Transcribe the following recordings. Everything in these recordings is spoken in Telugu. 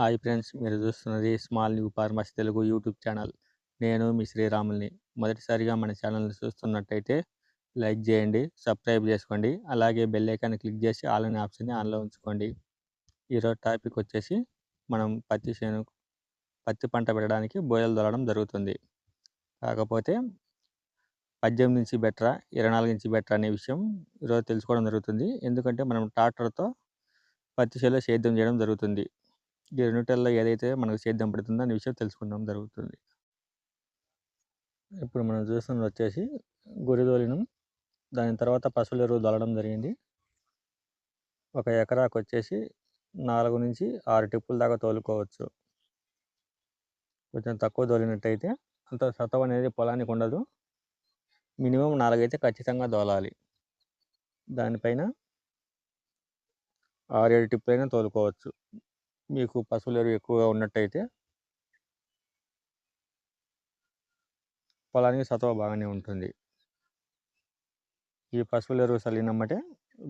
హాయ్ ఫ్రెండ్స్, మీరు చూస్తున్నది small new farmers Telugu YouTube channel. నేను మీ శ్రీరాముల్ని. మొదటిసారిగా మన ఛానల్ని చూస్తున్నట్టయితే లైక్ చేయండి, సబ్స్క్రైబ్ చేసుకోండి, అలాగే బెల్ ఐకాన్ క్లిక్ చేసి ఆల్ అనే ఆప్షన్ని ఆన్లో ఉంచుకోండి. ఈరోజు టాపిక్ వచ్చేసి మనం పత్తి పంట పెట్టడానికి బోయలు తోలడం జరుగుతుంది. కాకపోతే 18 ఇంచి బెటరా 24 ఇంచి బెటరా అనే విషయం ఈరోజు తెలుసుకోవడం జరుగుతుంది. ఎందుకంటే మనం ట్రాక్టర్తో పత్తి చేలో సేద్యం చేయడం జరుగుతుంది. ఈ రెండిటిల్లో ఏదైతే మనకు సేద్యం పడుతుందో అనే విషయం తెలుసుకుందాం జరుగుతుంది. ఇప్పుడు మనం చూస్తున్నది వచ్చేసి గొర్రె తోలినం. దాని తర్వాత పశువుల ఎరువు తోలడం జరిగింది. ఒక ఎకరాకు వచ్చేసి 4 నుంచి 6 టిప్పుల దాకా తోలుకోవచ్చు. కొంచెం తక్కువ తోలినట్టయితే అంత సతవ అనేది పొలానికి ఉండదు. మినిమం 4 అయితే ఖచ్చితంగా తోలాలి. దానిపైన 6-7 టిప్పులైనా తోలుకోవచ్చు. మీకు పశువుల ఎరువు ఎక్కువగా ఉన్నట్టయితే పొలానికి సతవ బాగానే ఉంటుంది. ఈ పశువుల ఎరువు చల్లినమ్మటే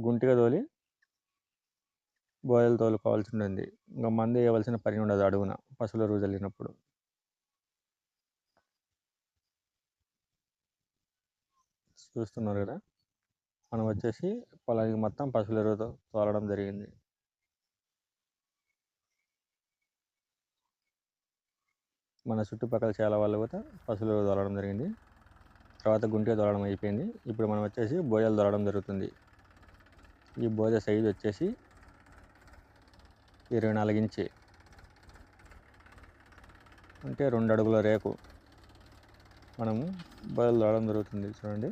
గుంటిగా తోలి బోయలు తోలుకోవాల్సి ఉంటుంది. ఇంకా మందు వేయవలసిన పని ఉండదు అడుగున పశువుల ఎరువు చల్లినప్పుడు. చూస్తున్నారు కదా, మనం వచ్చేసి పొలానికి మొత్తం పశువుల ఎరువుతో తోలడం జరిగింది. మన చుట్టుపక్కల చాలా వాళ్ళు కూడా పశువుల ఎరువు తోలడం జరిగింది. తర్వాత గుంటిగా తోలడం అయిపోయింది. ఇప్పుడు మనం వచ్చేసి బోయలు తోలడం జరుగుతుంది. ఈ బోయ సైజు వచ్చేసి 24 ఇంచి అంటే 2 అడుగుల రేకు మనము బోయలు తోలడం జరుగుతుంది. చూడండి,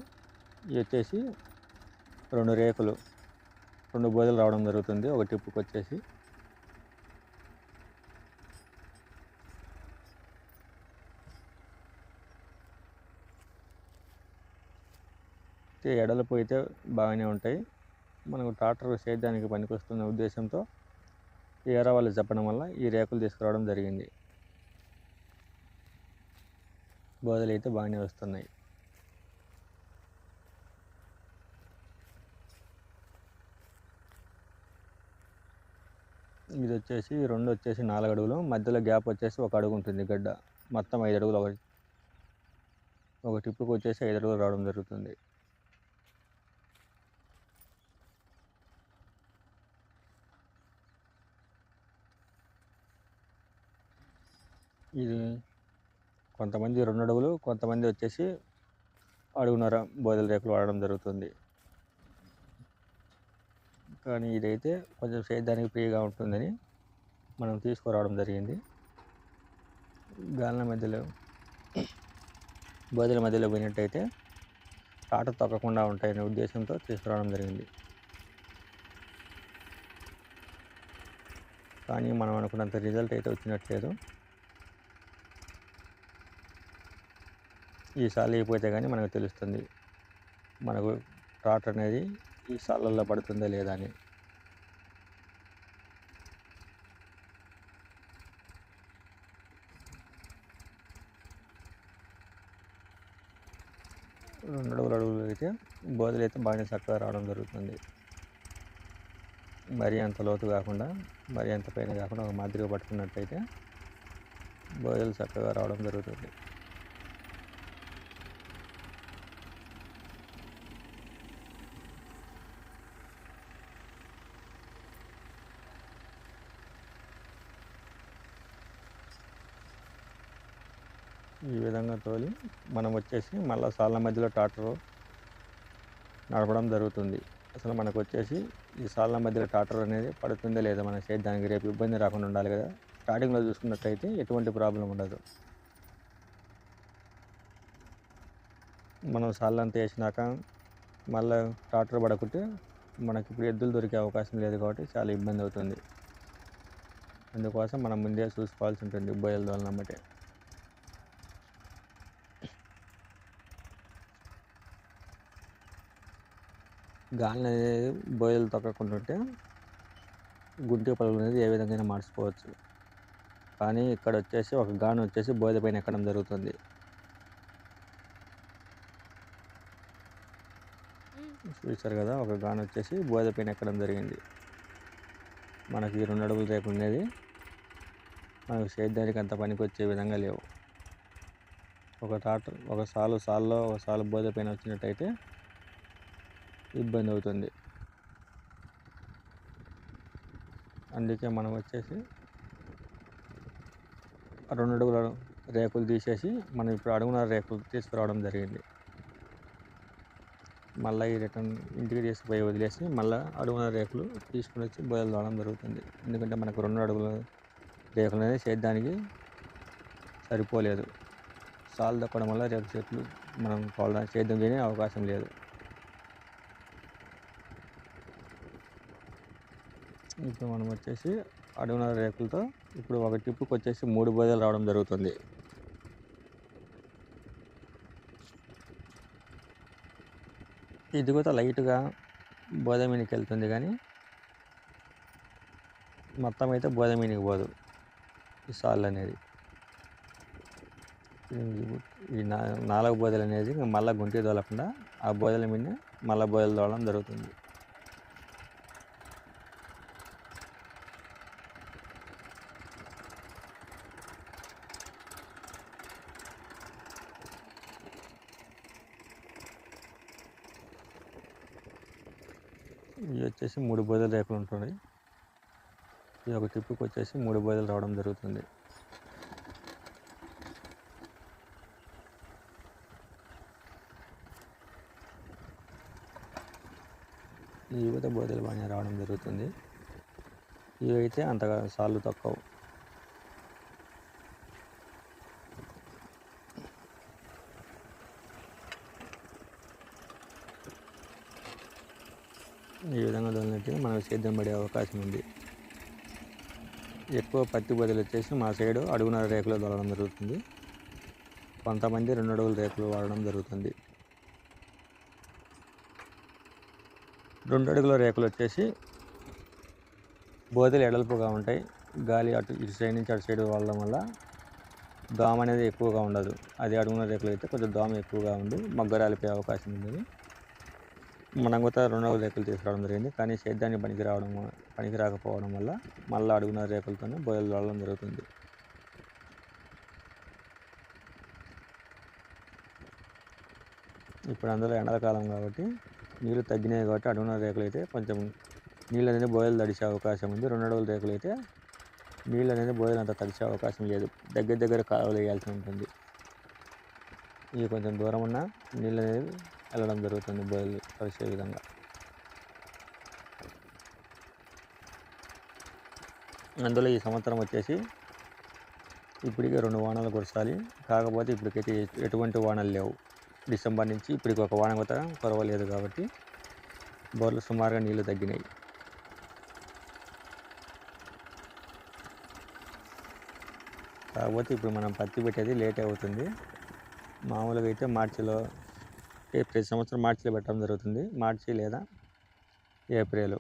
ఇవి వచ్చేసి 2 రేకులు, 2 బోయలు రావడం జరుగుతుంది ఒక టిప్పుకి వచ్చేసి. ఎడలపు అయితే బాగానే ఉంటాయి. మనకు ట్రాక్టర్ సేద్యానికి పనికొస్తున్న ఉద్దేశంతో ఏరా వాళ్ళు చెప్పడం వల్ల ఈ రేకులు తీసుకురావడం జరిగింది. బోదలు అయితే బాగానే వస్తున్నాయి. ఇది వచ్చేసి 2 వచ్చేసి 4 అడుగులు, మధ్యలో గ్యాప్ వచ్చేసి 1 అడుగు ఉంటుంది గడ్డ. మొత్తం 5 అడుగులు ఒక టిప్పుకి వచ్చేసి 5 అడుగులు రావడం జరుగుతుంది. ఇది కొంతమంది 2 అడుగులు, కొంతమంది వచ్చేసి అడుగున్నర బోదల రేకులు వాడడం జరుగుతుంది. కానీ ఇదైతే కొంచెం సేద్యానికి ఫ్రీగా ఉంటుందని మనం తీసుకురావడం జరిగింది. గాలిన మధ్యలో బోదల మధ్యలో పోయినట్టయితే ట్రాక్టర్ తొక్కకుండా ఉంటాయనే ఉద్దేశంతో తీసుకురావడం జరిగింది. కానీ మనం అనుకున్నంత రిజల్ట్ అయితే వచ్చినట్లేదు. ఈ సార్లు అయిపోతే కానీ మనకు తెలుస్తుంది మనకు ట్రాక్టర్ అనేది ఈ సార్లలో పడుతుందా లేదా అని. రెండు అడుగులు అయితే బోదలు అయితే బాగానే చక్కగా రావడం జరుగుతుంది. మరీ అంత లోతు కాకుండా, మరీ అంత పైన కాకుండా ఒక మాదిరిగా పట్టుకున్నట్టయితే బోదలు చక్కగా రావడం జరుగుతుంది. ఈ విధంగా తోలి మనం వచ్చేసి మళ్ళీ సాళ్ళ మధ్యలో ట్రాక్టర్ నడపడం జరుగుతుంది. అసలు మనకు వచ్చేసి ఈ సాళ్ళ మధ్యలో ట్రాక్టర్ అనేది పడుతుందే లేదా మన సేద్యానికి రేపు ఇబ్బంది రాకుండా ఉండాలి కదా. స్టార్టింగ్లో చూసుకున్నట్టయితే ఎటువంటి ప్రాబ్లం ఉండదు. మనం సాళ్ళంతా వేసినాక మళ్ళీ ట్రాక్టర్ పడకుంటే మనకి ఇప్పుడు ఎద్దులు దొరికే అవకాశం లేదు కాబట్టి చాలా ఇబ్బంది అవుతుంది. అందుకోసం మనం ముందే చూసుకోవాల్సి ఉంటుంది బోయలు తోలినమ్మటే. గాలి అనేది బోయలు తొక్కకుంటుంటే గుంటి పొలం అనేది ఏ విధంగా మార్చుకోవచ్చు. కానీ ఇక్కడ వచ్చేసి ఒక గాను వచ్చేసి బోయల పైన ఎక్కడం జరుగుతుంది. చూశారు కదా, ఒక గాను వచ్చేసి బోయల పైన ఎక్కడం జరిగింది. మనకి 2 అడుగుల రేపు ఉండేది మనకు సేద్యానికి అంత పనికొచ్చే విధంగా లేవు. ఒక సాలులో ఒక సాలు బోదె పైన వచ్చినట్టయితే ఇబ్బంది అవుతుంది. అందుకే మనం వచ్చేసి 2 అడుగుల రేకులు తీసేసి మనం ఇప్పుడు అడుగున రేకులు తీసుకురావడం జరిగింది. మళ్ళీ ఈ రిటర్న్ ఇంటికి తీసుకుపోయి వదిలేసి మళ్ళీ అడుగున రేకులు తీసుకుని వచ్చి బోయలు తోవడం జరుగుతుంది. ఎందుకంటే మనకు 2 అడుగుల రేకులు అనేది సేద్యానికి సరిపోలేదు. సాలు తప్పడం వల్ల రేపు చెట్లు మనం సేద్యం చేయని అవకాశం లేదు. ఇప్పుడు మనం వచ్చేసి అడుగున రేకులతో ఇప్పుడు ఒక టిప్పుకి వచ్చేసి 3 బోదెలు రావడం జరుగుతుంది. ఇది కూడా లైట్గా బోదె మీదకి వెళ్తుంది కానీ మొత్తం అయితే బోదె మీదకి పోదు ఈ సాళ్ళు అనేది. ఈ 4 బోదెలు అనేది మళ్ళీ గుంటి తోలకుండా ఆ బోదెల మీద మళ్ళీ బోదెలు తోలడం జరుగుతుంది. ఇవి వచ్చేసి 3 బోదెల రేకులు ఉంటున్నాయి. ఈ ఒక టిప్పుకి వచ్చేసి 3 బోదెలు రావడం జరుగుతుంది. ఈ యువత బోదెలు బాగానే రావడం జరుగుతుంది. ఇవి అయితే అంతగా సాళ్ళు తక్కువ. ఈ విధంగా తోలినట్టు మనకు సేద్యం పడే అవకాశం ఉంది. ఎక్కువ పత్తి బోదెలు వచ్చేసి మా సైడు అడుగున రేకులు తోలడం జరుగుతుంది. కొంతమంది 2 అడుగుల రేకులు వాడడం జరుగుతుంది. 2 అడుగుల రేకులు వచ్చేసి బోదెలు ఎడల్పుగా ఉంటాయి. గాలి ఇటు సైడ్ నుంచి అటు సైడ్ వాడడం వల్ల దోమ అనేది ఎక్కువగా ఉండదు. అది అడుగున రేకులు అయితే కొంచెం దోమ ఎక్కువగా ఉండి మొగ్గ రాలిపోయే అవకాశం ఉంది. మనం కూడా 2 అడుగుల రేకులు తీసుకురావడం జరిగింది. కానీ సేద్యానికి పనికి రాకపోవడం వల్ల మళ్ళీ అడుగున రేకులతోనే బోదెలు తోలడం జరుగుతుంది. ఇప్పుడు అందులో ఎండాకాలం కాబట్టి నీళ్ళు తగ్గినాయి కాబట్టి అడుగున రేకులు అయితే కొంచెం నీళ్ళు అనేది బోదెలు తడిసే అవకాశం ఉంది. 2 అడుగుల రేకులు అయితే నీళ్ళు అనేది బోదెలు అంత తడిసే అవకాశం లేదు. దగ్గర కాలువలు వేయాల్సి ఉంటుంది. ఇవి కొంచెం దూరం ఉన్న నీళ్ళు అనేది వెళ్ళడం జరుగుతుంది బోదెలు తడిసే విధంగా. అందులో ఈ సంవత్సరం వచ్చేసి ఇప్పటికే 2 వానలు కురసాలి. కాకపోతే ఇప్పటికైతే ఎటువంటి వానలు లేవు. డిసెంబర్ నుంచి ఇప్పటికి ఒక వాన కూడా కురవలేదు కాబట్టి బోర్లు సుమారుగా నీళ్లు తగ్గినాయి. కాకపోతే ఇప్పుడు మనం పత్తి పెట్టేది లేట్ అవుతుంది. మామూలుగా అయితే ప్రతి సంవత్సరం మార్చిలో పెట్టడం జరుగుతుంది. మార్చి లేదా ఏప్రిల్.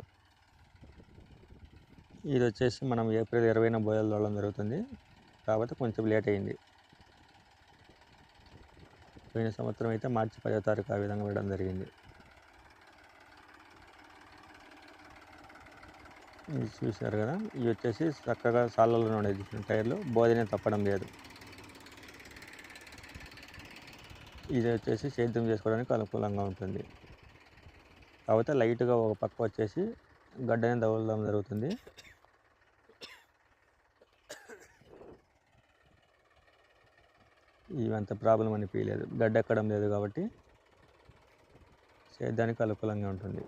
ఇది వచ్చేసి మనం ఏప్రిల్ 20న బోదెలు తోలడం జరుగుతుంది. కాకపోతే కొంచెం లేట్ అయింది. పోయిన సంవత్సరం అయితే మార్చి 10వ తారీఖు ఆ విధంగా వేయడం జరిగింది. ఇది చూశారు కదా, ఇవి వచ్చేసి చక్కగా సాళ్ళలో ఉండేది టైర్లు, బోదెనే తప్పడం లేదు. ఇది వచ్చేసి సేద్యం చేసుకోవడానికి అనుకూలంగా ఉంటుంది. కాకపోతే లైట్గా ఒక పక్క వచ్చేసి గడ్డని తగలడం జరుగుతుంది. ఇవంత ప్రాబ్లం అనిపించలేదు. గడ్డ ఎక్కడం లేదు కాబట్టి సేద్యానికి అనుకూలంగా ఉంటుంది.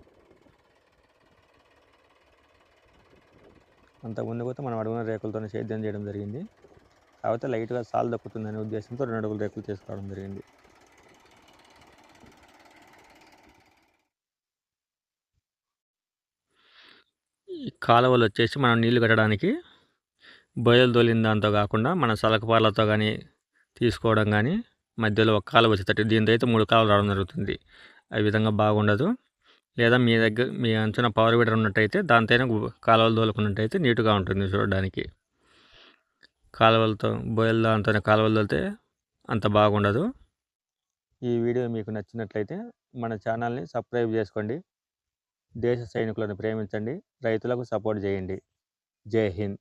అంతకుముందు కూడా మనం అడుగున రేకులతో సేద్యం చేయడం జరిగింది. కాకపోతే లైట్గా సాలు దక్కుతుందనే ఉద్దేశంతో 2 అడుగుల రేకులు తీసుకోవడం జరిగింది. ఈ కాలువలు వచ్చేసి మనం నీళ్లు కట్టడానికి బోదెలు తోలిన దాంతో కాకుండా మన సలకపాలతో కానీ తీసుకోవడం కానీ మధ్యలో ఒక కాలువ వచ్చేటట్టు, దీంతో అయితే 3 కాలువలు రావడం జరుగుతుంది. ఆ విధంగా బాగుండదు. లేదా మీ అంచున పవర్ వీడర్ ఉన్నట్టయితే దాంతోనే కాలువలు తోలుకున్నట్టయితే నీట్గా ఉంటుంది చూడడానికి. బోదెలు దాంతోనే కాలువలు తోలితే అంత బాగుండదు. ఈ వీడియో మీకు నచ్చినట్లయితే మన ఛానల్ని సబ్స్క్రైబ్ చేసుకోండి. దేశ సైనికులను ప్రేమించండి. రైతులకు సపోర్ట్ చేయండి. జై హింద్.